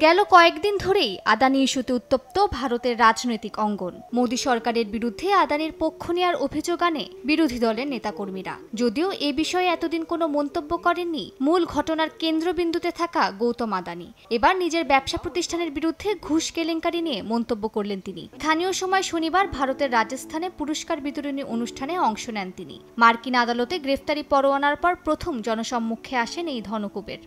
গেল কয়েকদিন ধরেই আদানি ইস্যুতে উত্তপ্ত ভারতের রাজনৈতিক অঙ্গন। মোদী সরকারের বিরুদ্ধে আদানির পক্ষ নেওয়ার অভিযোগ আনে বিরোধী দলের নেতাকর্মীরা। যদিও এ বিষয়ে এতদিন কোনো মন্তব্য করেননি মূল ঘটনার কেন্দ্রবিন্দুতে থাকা গৌতম আদানি, এবার নিজের ব্যবসা প্রতিষ্ঠানের বিরুদ্ধে ঘুষ কেলেঙ্কারি নিয়ে মন্তব্য করলেন তিনি। স্থানীয় সময় শনিবার ভারতের রাজস্থানে পুরস্কার বিতরণী অনুষ্ঠানে অংশ নেন তিনি। মার্কিন আদালতে গ্রেফতারি পরোয়ানার পর প্রথম জনসম্মুখে আসেন এই ধনকুবের।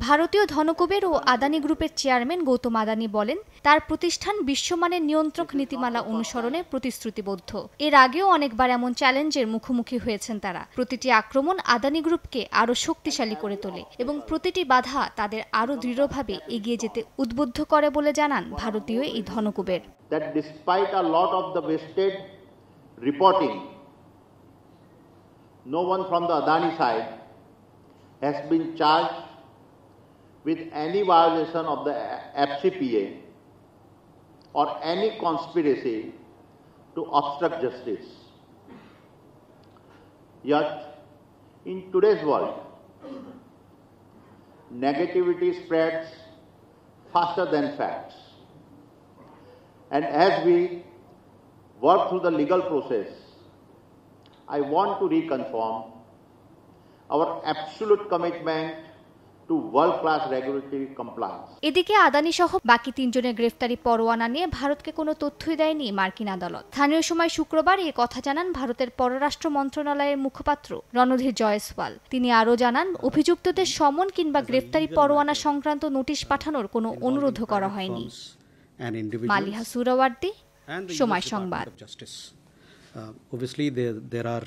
ভারতীয় ধনকুবের ও আদানি গ্রুপের চেয়ারম্যান গৌতম আদানি বলেন, তার প্রতিষ্ঠান বিশ্বমানের নিয়ন্ত্রক নীতিমালা অনুসরণে প্রতিশ্রুতিবদ্ধ। এর আগেও অনেকবার এমন চ্যালেঞ্জের মুখোমুখি হয়েছেন তারা। প্রতিটি আক্রমণ আদানি গ্রুপকে আরও শক্তিশালী করে তোলে এবং প্রতিটি বাধা তাদের আরও দৃঢ়ভাবে এগিয়ে যেতে উদ্বুদ্ধ করে বলে জানান ভারতীয় এই ধনকুবের। No one from the Adani side has been charged with any violation of the FCPA or any conspiracy to obstruct justice. Yet, in today's world, negativity spreads faster than facts. And as we work through the legal process, I want to reconfirm our absolute commitment to world-class regulatory compliance. এদিকে আদানি সহ বাকি তিনজনের গ্রেফতারি পরোয়ানা নিয়ে ভারতকে কোনো তথ্যই দেয়নি মার্কিন আদালত। স্থানীয় সময় শুক্রবার এই কথা জানান ভারতের পররাষ্ট্র মন্ত্রণালয়ের মুখপাত্র রণধীর জয়সওয়াল। তিনি আরও জানান, অভিযুক্তদের সমন কিংবা গ্রেফতারি পরোয়ানা সংক্রান্ত নোটিশ পাঠানোর কোনো অনুরোধ করা হয়নি। মালিহা সুরাওয়ার্দী, সময় সংবাদ। Obviously there are